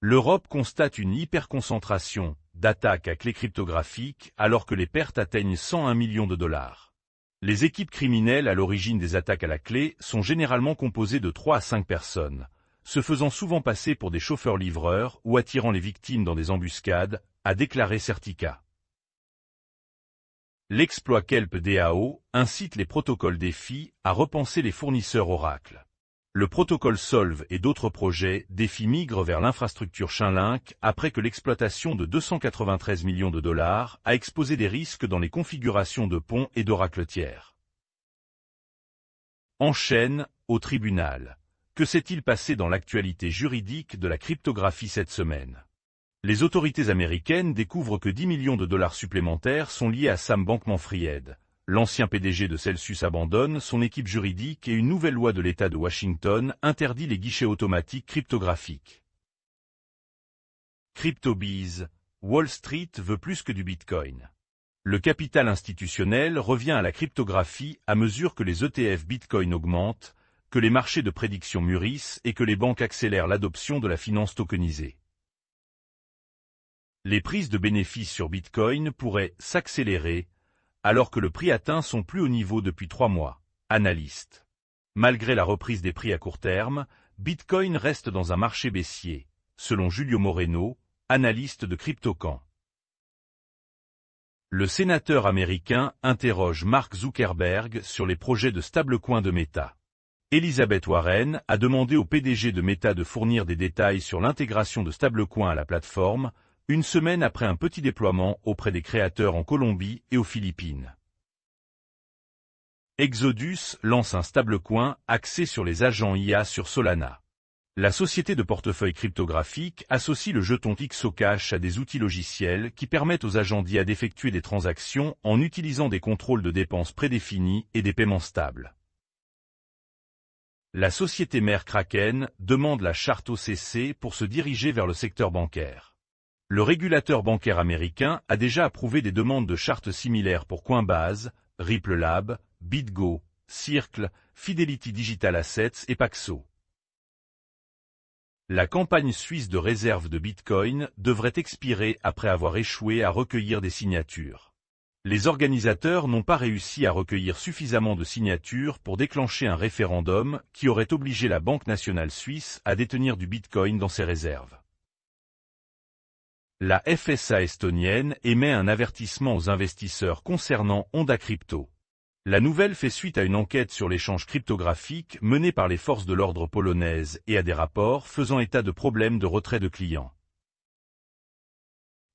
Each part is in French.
L'Europe constate une hyperconcentration d'attaques à clé cryptographique alors que les pertes atteignent 101 millions de dollars. Les équipes criminelles à l'origine des attaques à la clé sont généralement composées de 3 à 5 personnes, se faisant souvent passer pour des chauffeurs-livreurs ou attirant les victimes dans des embuscades, a déclaré Certica. L'exploit Kelp DAO incite les protocoles DeFi à repenser les fournisseurs Oracle. Le protocole Solve et d'autres projets DeFi migrent vers l'infrastructure Chainlink après que l'exploitation de 293 millions de dollars a exposé des risques dans les configurations de ponts et d'Oracle tiers. Enchaîne au tribunal. Que s'est-il passé dans l'actualité juridique de la cryptographie cette semaine? Les autorités américaines découvrent que 10 millions de dollars supplémentaires sont liés à Sam Bankman-Fried. L'ancien PDG de Celsius abandonne son équipe juridique et une nouvelle loi de l'État de Washington interdit les guichets automatiques cryptographiques. CryptoBees, Wall Street veut plus que du Bitcoin. Le capital institutionnel revient à la cryptographie à mesure que les ETF Bitcoin augmentent, que les marchés de prédiction mûrissent et que les banques accélèrent l'adoption de la finance tokenisée. Les prises de bénéfices sur Bitcoin pourraient s'accélérer, alors que le prix atteint son plus haut niveau depuis 3 mois. Analyste. Malgré la reprise des prix à court terme, Bitcoin reste dans un marché baissier, selon Julio Moreno, analyste de CryptoCamp. Le sénateur américain interroge Mark Zuckerberg sur les projets de stablecoin de Meta. Elizabeth Warren a demandé au PDG de Meta de fournir des détails sur l'intégration de stablecoin à la plateforme, une semaine après un petit déploiement auprès des créateurs en Colombie et aux Philippines. Exodus lance un stablecoin axé sur les agents IA sur Solana. La société de portefeuille cryptographique associe le jeton XOCash à des outils logiciels qui permettent aux agents d'IA d'effectuer des transactions en utilisant des contrôles de dépenses prédéfinis et des paiements stables. La société mère Kraken demande la charte OCC pour se diriger vers le secteur bancaire. Le régulateur bancaire américain a déjà approuvé des demandes de chartes similaires pour Coinbase, Ripple Lab, BitGo, Circle, Fidelity Digital Assets et Paxo. La campagne suisse de réserve de Bitcoin devrait expirer après avoir échoué à recueillir des signatures. Les organisateurs n'ont pas réussi à recueillir suffisamment de signatures pour déclencher un référendum qui aurait obligé la Banque nationale suisse à détenir du Bitcoin dans ses réserves. La FSA estonienne émet un avertissement aux investisseurs concernant Honda Crypto. La nouvelle fait suite à une enquête sur l'échange cryptographique menée par les forces de l'ordre polonaises et à des rapports faisant état de problèmes de retrait de clients.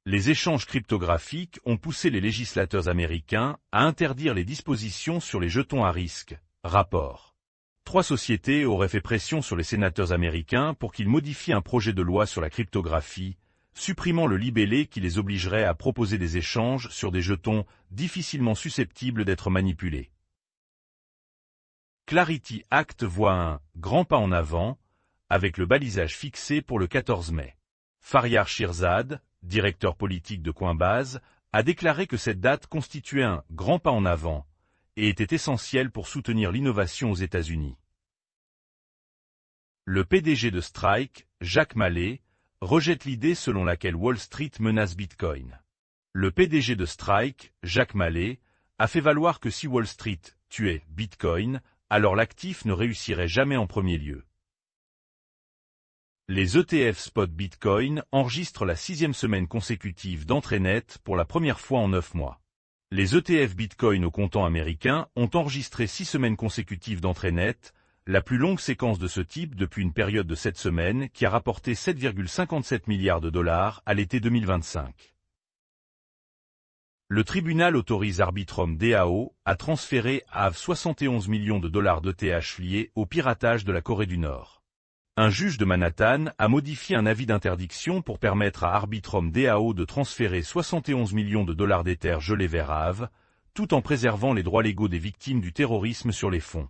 Les échanges cryptographiques ont poussé les législateurs américains à interdire les dispositions sur les jetons à risque. Rapport. 3 sociétés auraient fait pression sur les sénateurs américains pour qu'ils modifient un projet de loi sur la cryptographie, supprimant le libellé qui les obligerait à proposer des échanges sur des jetons difficilement susceptibles d'être manipulés. Clarity Act voit un « grand pas en avant » avec le balisage fixé pour le 14 mai. Faryar Shirzad, directeur politique de Coinbase, a déclaré que cette date constituait un « grand pas en avant » et était essentielle pour soutenir l'innovation aux États-Unis. Le PDG de Strike, Jack Malley, rejette l'idée selon laquelle Wall Street menace Bitcoin. Le PDG de Strike, Jack Malley, a fait valoir que si Wall Street tuait Bitcoin, alors l'actif ne réussirait jamais en premier lieu. Les ETF Spot Bitcoin enregistrent la 6e semaine consécutive d'entrée nette pour la première fois en 9 mois. Les ETF Bitcoin au comptant américain ont enregistré 6 semaines consécutives d'entrée nette, la plus longue séquence de ce type depuis une période de 7 semaines qui a rapporté 7,57 milliards de dollars à l'été 2025. Le tribunal autorise Arbitrum DAO à transférer à 71 millions de dollars d'ETH liés au piratage de la Corée du Nord. Un juge de Manhattan a modifié un avis d'interdiction pour permettre à Arbitrum DAO de transférer 71 millions de dollars d'Ether gelés vers Aave, tout en préservant les droits légaux des victimes du terrorisme sur les fonds.